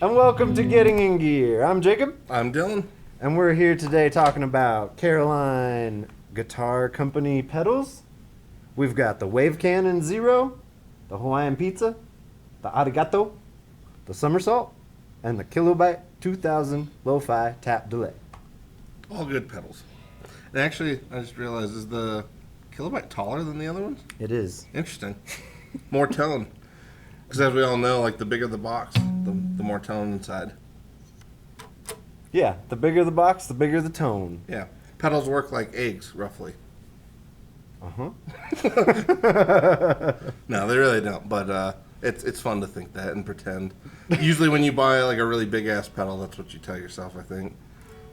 And welcome to Getting in Gear. I'm Jacob. I'm Dylan. And we're here today talking about Caroline Guitar Company pedals. We've got the Wave Cannon Zero, the Hawaiian Pizza, the Arigato, the Somersault, and the Kilobyte 2000 Lo-Fi Tap Delay. All good pedals. And actually, I just realized, is the Kilobyte taller than the other ones? It is. Interesting. More tone. Because as we all know, like the bigger the box, the more tone inside. Yeah, the bigger the box, the bigger the tone. Yeah. Pedals work like eggs, roughly. Uh-huh. No, they really don't. But it's fun to think that and pretend. Usually when you buy like a really big-ass pedal, that's what you tell yourself, I think.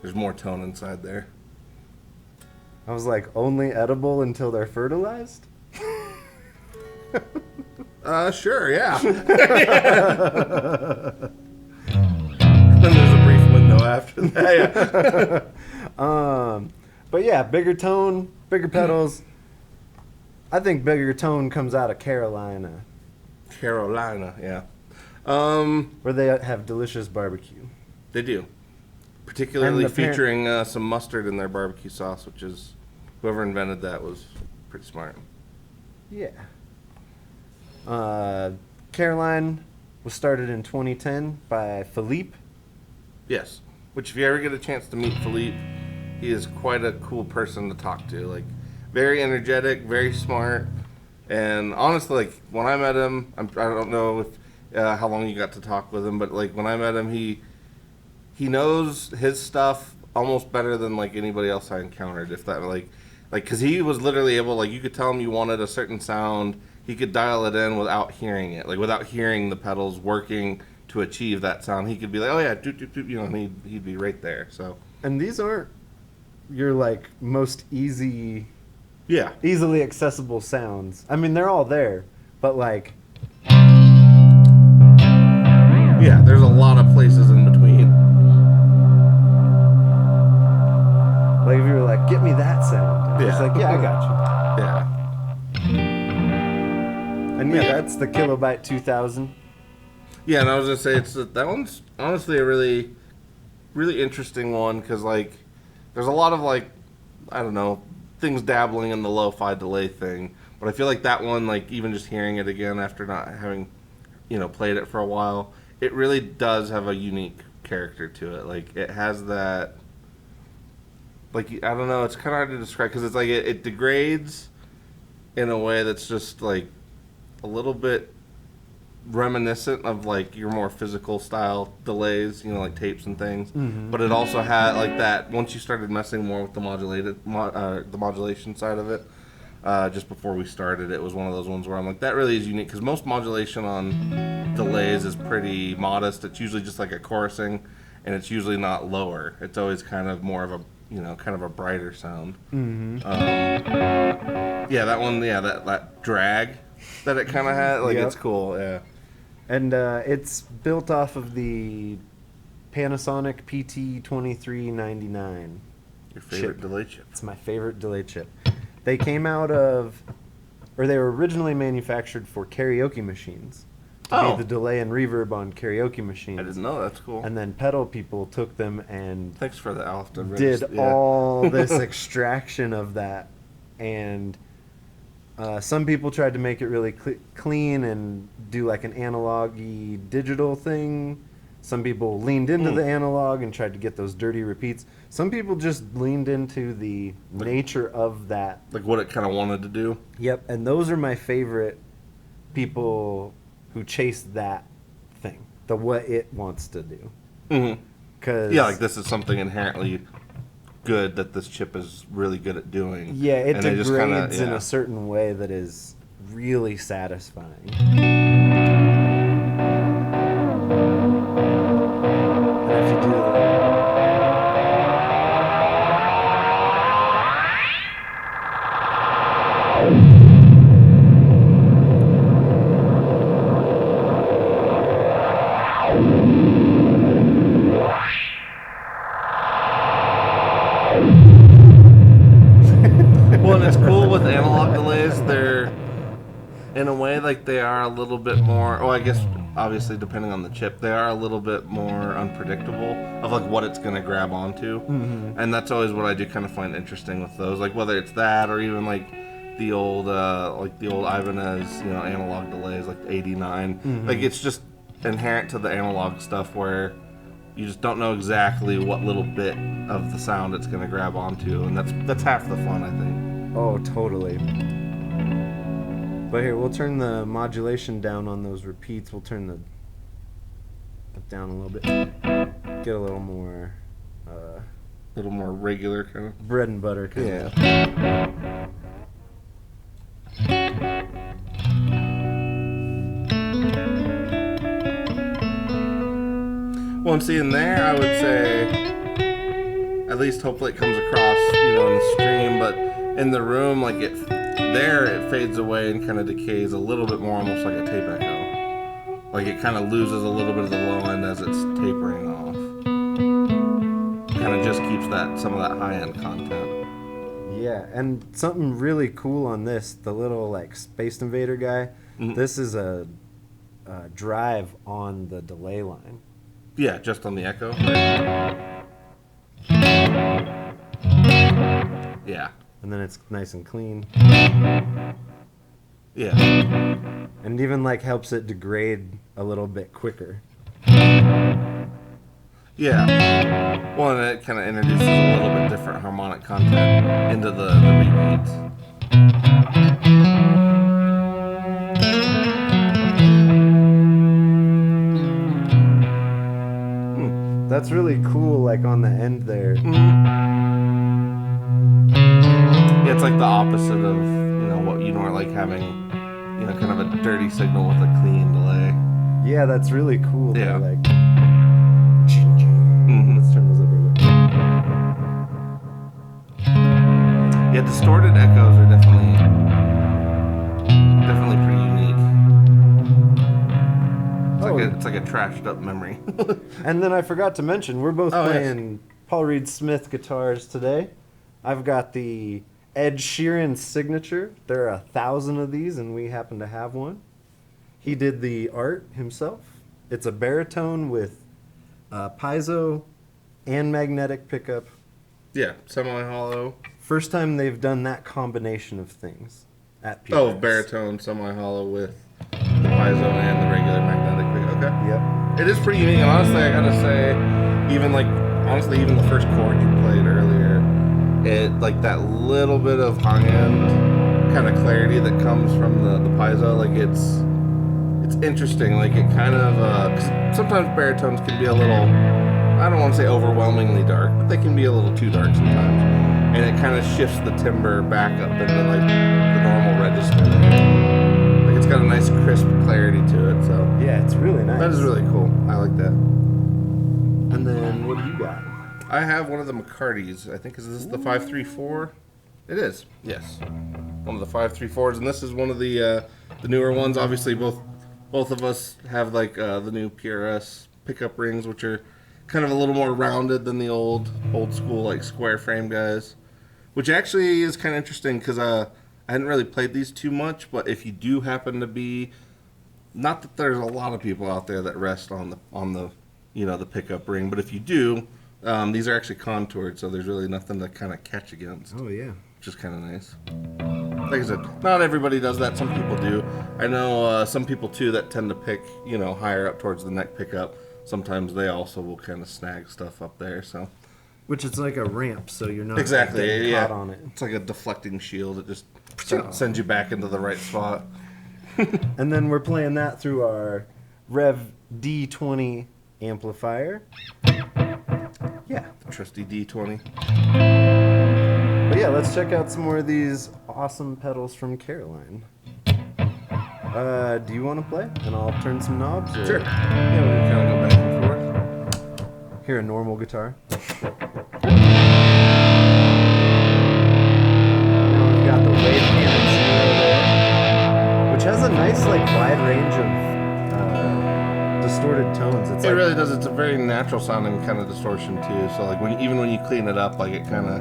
There's more tone inside there. I was like, only edible until they're fertilized? Sure, yeah. Then there's a brief window after that. Yeah. But yeah, bigger tone, bigger pedals. I think bigger tone comes out of Carolina. Carolina, yeah. Where they have delicious barbecue. They do. Particularly And the featuring some mustard in their barbecue sauce, which is, whoever invented that was pretty smart. Yeah. Caroline was started in 2010 by Philippe. Yes. Which, if you ever get a chance to meet Philippe, he is quite a cool person to talk to. Like, very energetic, very smart. And honestly, like, when I met him, I don't know if how long you got to talk with him, but, like, when I met him, he knows his stuff almost better than, like, anybody else I encountered. If that, like, because he was literally able, like, you could tell him you wanted a certain sound. He could dial it in without hearing it, like without hearing the pedals working to achieve that sound. He could be like, "Oh yeah, doot doot doot," you know, and he'd be right there. So, And these aren't your like most easily yeah, accessible sounds. I mean, they're all there, but like, yeah, there's a lot of places in between. Like if you were like, "Get me that sound," and it's like, "Yeah, I got you." Yeah. And yeah, that's the Kilobyte 2000. Yeah, and I was gonna say that one's honestly a really, really interesting one because like there's a lot of like I don't know things dabbling in the lo-fi delay thing, but I feel like that one, like even just hearing it again after not having played it for a while, it really does have a unique character to it. Like it has that, like I don't know, it's kind of hard to describe because it's like it degrades in a way that's just like a little bit reminiscent of like your more physical style delays, like tapes and things. Mm-hmm. But it also had like that once you started messing more with the modulation side of it. Just before we started, it was one of those ones where I'm like, that really is unique because most modulation on delays is pretty modest. It's usually just like a chorusing, and it's usually not lower. It's always kind of more of a kind of a brighter sound. Mm-hmm. Yeah, that one. Yeah, that drag that it kind of had, like, It's cool, yeah. And it's built off of the Panasonic PT2399. Your favorite delay chip. It's my favorite delay chip. They came out of, or they were originally manufactured for karaoke machines. To be the delay and reverb on karaoke machines. I didn't know, that's cool. And then pedal people took them and thanks for the Alfton. Did all this extraction of that. And some people tried to make it really clean and do like an analog-y digital thing. Some people leaned into the analog and tried to get those dirty repeats. Some people just leaned into the nature of that. Like what it kind of wanted to do? Yep, and those are my favorite people who chase that thing, the what it wants to do. Mm-hmm. 'Cause yeah, like this is something inherently good that this chip is really good at doing. Yeah, it degrades in a certain way that is really satisfying. And if you do Well, and it's cool with analog delays. They're in a way like they are a little bit more. Oh, I guess obviously depending on the chip, they are a little bit more unpredictable of like what it's gonna grab onto, and that's always what I do kind of find interesting with those. Like whether it's that or even like the old Ibanez, analog delays like the 89. Like it's just inherent to the analog stuff where you just don't know exactly what little bit of the sound it's gonna grab onto, and that's half the fun, I think. Oh, totally. But here, we'll turn the modulation down on those repeats. We'll turn the down a little bit. Get a little more Regular kind of bread and butter kind of. Well, and see in there, I would say, at least hopefully it comes across, in the stream, but in the room, like it fades away and kind of decays a little bit more, almost like a tape echo. Like it kind of loses a little bit of the low end as it's tapering off. Kind of just keeps some of that high end content. Yeah, and something really cool on this, the little like Space Invader guy. This is a drive on the delay line. Yeah, just on the echo. Yeah. And then it's nice and clean. Yeah. And even like helps it degrade a little bit quicker. Yeah. Well, and it kind of introduces a little bit different harmonic content into the repeats. That's really cool, like on the end there. Yeah, it's like the opposite of, what you normally like having, kind of a dirty signal with a clean delay. Yeah, that's really cool. Yeah. Like, let's turn those up a bit. Yeah, distorted echoes are definitely pretty unique. It's like a trashed up memory. And then I forgot to mention, we're both playing yes. Paul Reed Smith guitars today. I've got the Ed Sheeran signature. There are 1,000 of these, and we happen to have one. He did the art himself. It's a baritone with piezo and magnetic pickup. Yeah, semi-hollow. First time they've done that combination of things at PRS. Oh, baritone, semi-hollow with the piezo and the regular magnetic pickup. Okay. Yep. It is pretty unique, and honestly, I gotta say, even the first chord you played earlier, it like that little bit of high-end kind of clarity that comes from the piezo, like it's interesting. Like it kind of 'cause sometimes baritones can be a little, I don't want to say overwhelmingly dark, but they can be a little too dark sometimes, and it kind of shifts the timbre back up into like the normal register. Like it's got a nice crisp clarity to it. So Yeah, it's really nice. that is really cool. I like that. And then what do you got? I have one of the McCartys. I think is this the 534? It is. Yes, one of the 534s, and this is one of the newer ones. Obviously, both of us have like the new PRS pickup rings, which are kind of a little more rounded than the old school like square frame guys. Which actually is kind of interesting because I hadn't really played these too much, but if you do happen to be, not that there's a lot of people out there that rest on the the pickup ring, but if you do. These are actually contoured, so there's really nothing to kind of catch against. Oh, yeah. Which is kind of nice. Like I said, not everybody does that. Some people do. I know some people, too, that tend to pick, higher up towards the neck pickup. Sometimes they also will kind of snag stuff up there, so. Which is like a ramp, so you're not exactly, getting caught on it. It's like a deflecting shield. It just sends you back into the right spot. And then we're playing that through our Revv D20 amplifier. Yeah. The trusty D20. But yeah, let's check out some more of these awesome pedals from Caroline. Do you want to play? And I'll turn some knobs? Or? Sure. Yeah, we can kind of go back and forth. Hear a normal guitar. Now we've got the wave cannon there, which has a nice wide range of distorted tones. It really does. It's a very natural sounding kind of distortion too. So even when you clean it up, like it kind of.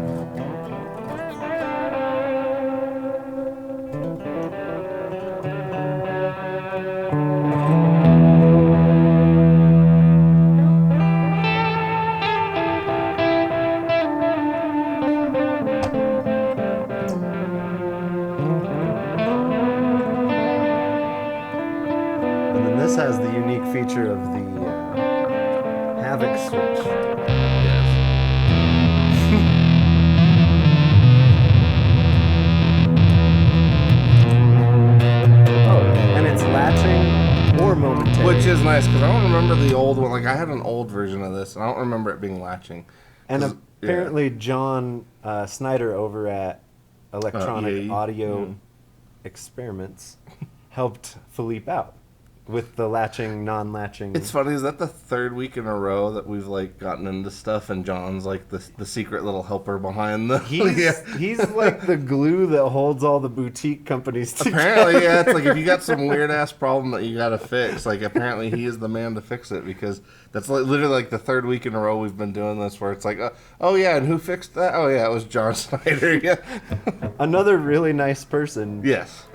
Havoc switch. Yes. Oh, and it's latching or momentary. Which is nice because I don't remember the old one. Like I had an old version of this, and I don't remember it being latching. And 'Cause- apparently John Snyder over at Electronic EA. Audio Experiments helped Philippe out with the latching, non-latching. It's funny. Is that the third week in a row that we've like gotten into stuff, and John's like the secret little helper behind the. He's like the glue that holds all the boutique companies together. Apparently, yeah. It's like if you got some weird ass problem that you got to fix, like apparently he is the man to fix it because that's like literally like the third week in a row we've been doing this where it's like, oh yeah, and who fixed that? Oh yeah, it was John Snyder. Yeah. Another really nice person. Yes.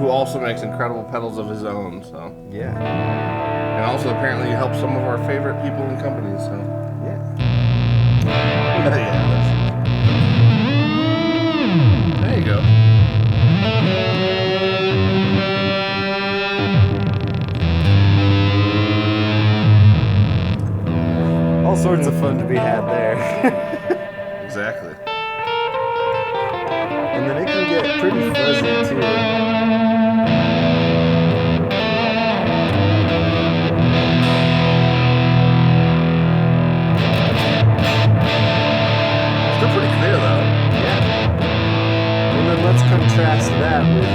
Who also makes incredible pedals of his own. So Yeah. and also apparently helps some of our favorite people and companies. So Yeah. yeah. There you go. All sorts of fun to be had there. Exactly. And then it can get pretty fuzzy too. Still pretty clear though. Yeah. And then let's contrast that with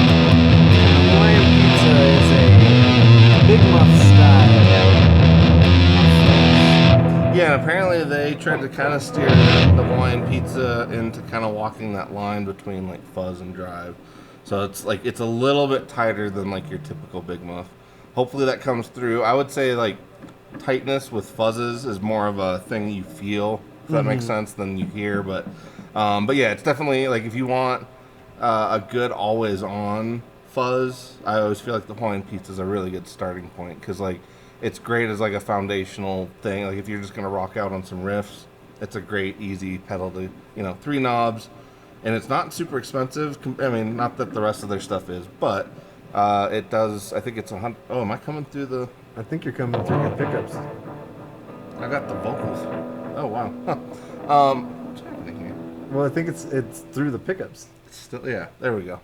Hawaiian Pizza is a Big Muff style. Yeah, apparently they tried to kind of steer the Hawaiian Pizza into kind of walking that line between like fuzz and drive. So it's like it's a little bit tighter than like your typical Big Muff. Hopefully that comes through. I would say like tightness with fuzzes is more of a thing you feel, if that makes sense, than you hear. But yeah, it's definitely like if you want a good always on fuzz, I always feel like the Hawaiian Pizza is a really good starting point because like it's great as like a foundational thing. Like if you're just gonna rock out on some riffs, it's a great easy pedal to 3 knobs, and it's not super expensive. I mean, not that the rest of their stuff is, but it does. I think it's 100. Oh, am I coming through the? I think you're coming through your pickups. I got the vocals. Oh wow. What's happening here? Well, I think it's through the pickups. It's still there we go.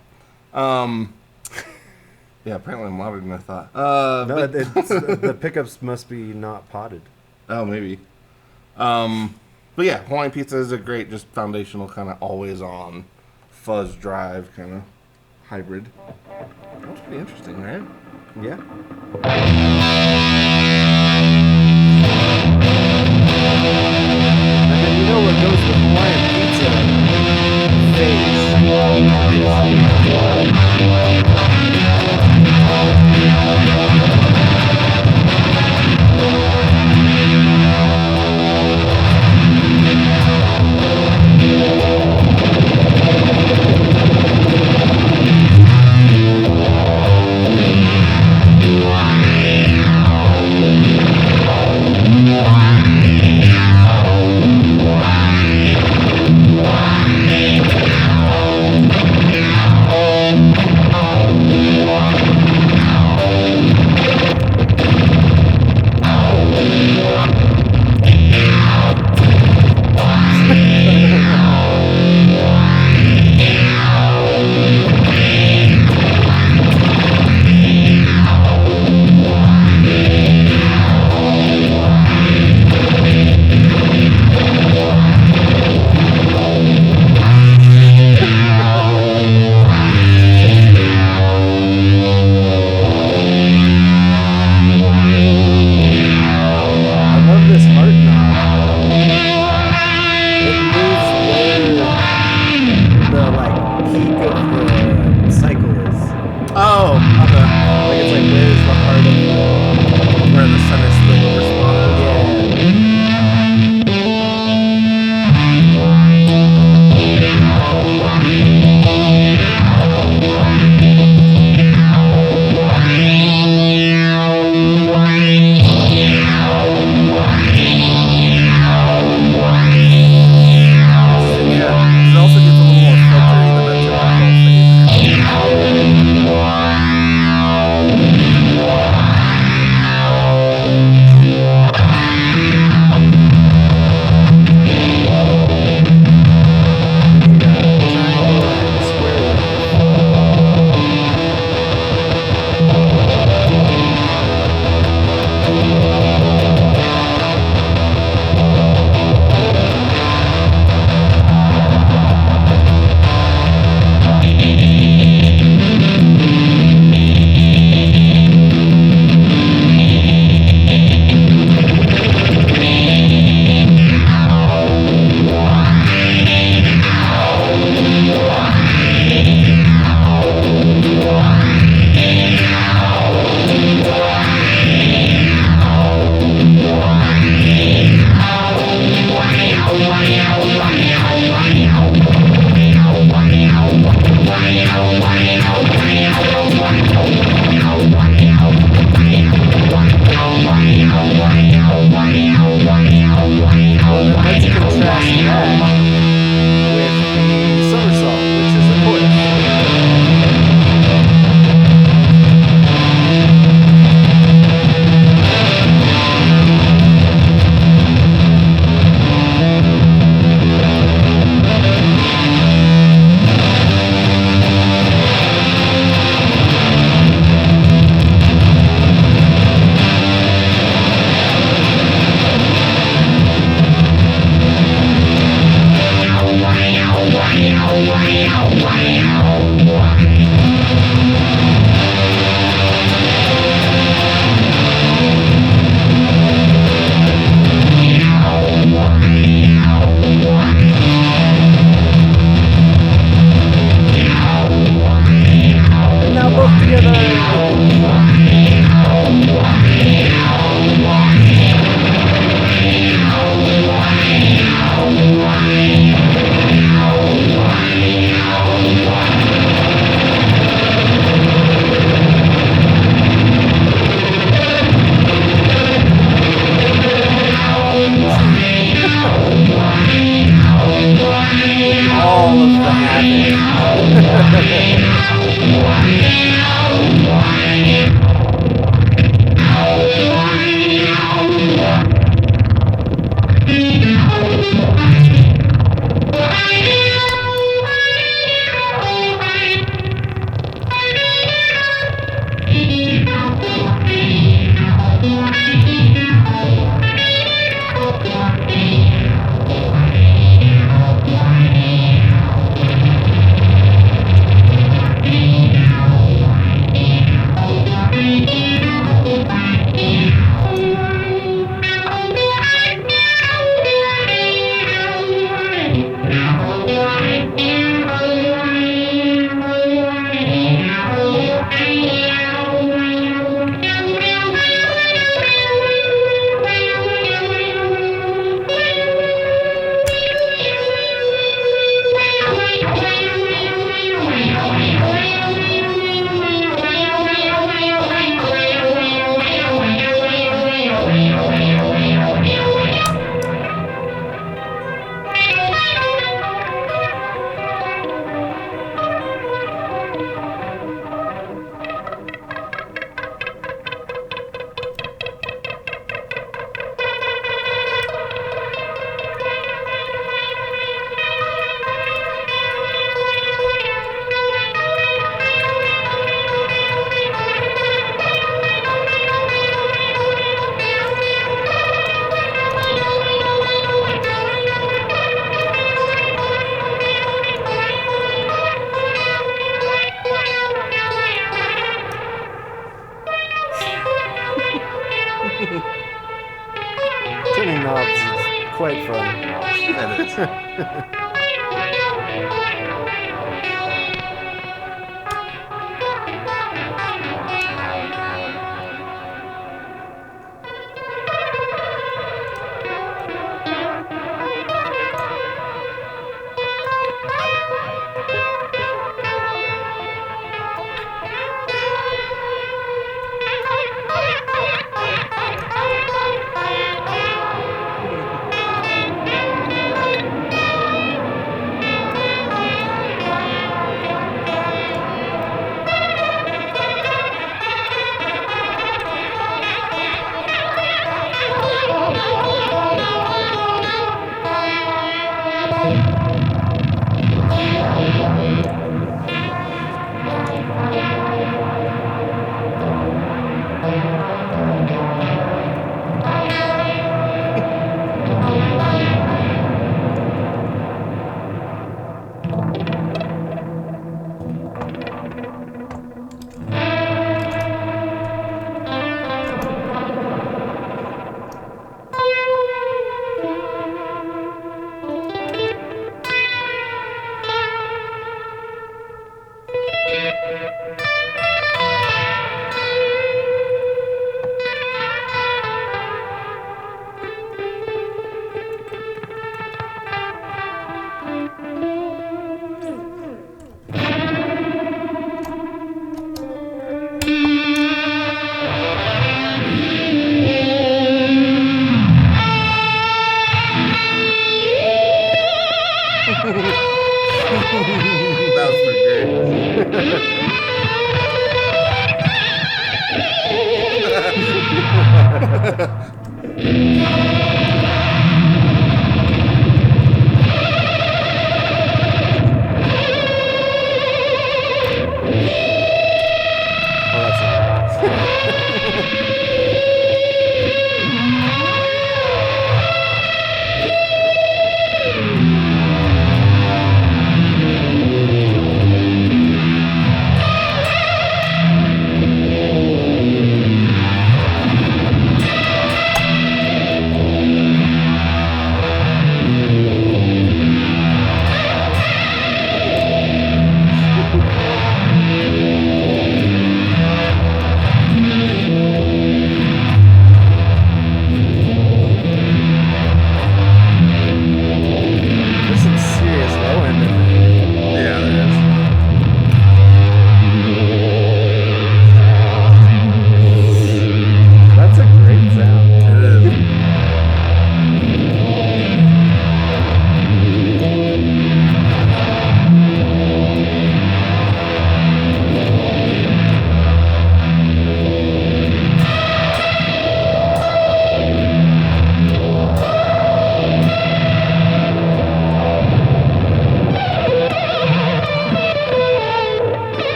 Yeah, apparently I'm louder than I thought. No, the pickups must be not potted. Oh, maybe. But yeah, Hawaiian Pizza is a great, just foundational kind of always on fuzz drive kind of hybrid. That's pretty interesting, right? Yeah. And then you know what goes with Hawaiian Pizza? Phase. turning knobs is quite fun. That is. That was pretty great. Oh, that's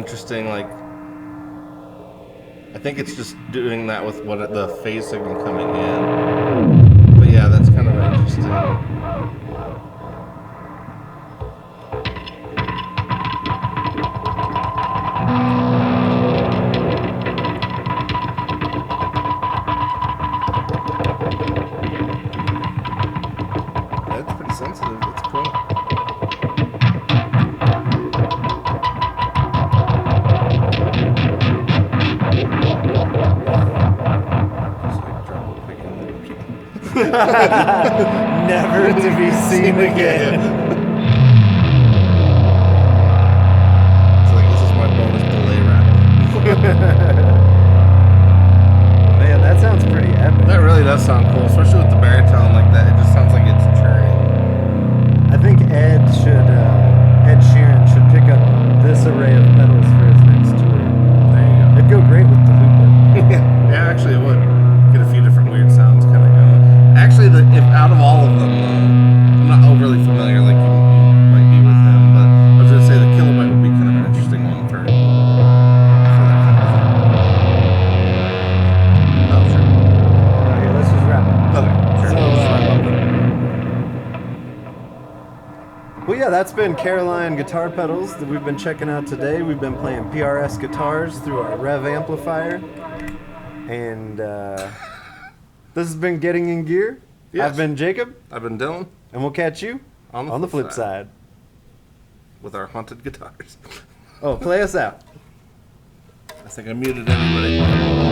interesting, like, I think it's just doing that with what the phase signal coming in. But yeah, that's kind of interesting. That's pretty sensitive. That's cool. Never to be seen again. It's like, this is my bonus delay rattle. Man, that sounds pretty epic. That really does sound cool, especially with the baritone like that. It just sounds like it's churning. I think Ed Sheeran should pick up this array of pedals for his next tour. There you go. It'd go great with the looper. Yeah, actually it would. Get a few different weird sounds kind of going. Actually, if out of all of them, I'm not overly familiar like you might be with him, but I was going to say the Kilobyte would be kind of an interesting one for that kind of thing. Oh, sure. Okay, let's just wrap up. Okay, sure. So, Just wrap up then. Well, yeah, that's been Caroline guitar pedals that we've been checking out today. We've been playing PRS guitars through our Revv amplifier. And this has been Getting in Gear. Yes. I've been Jacob, I've been Dylan and we'll catch you on the flip side. with our haunted guitars. Oh, play us out. I think I muted everybody.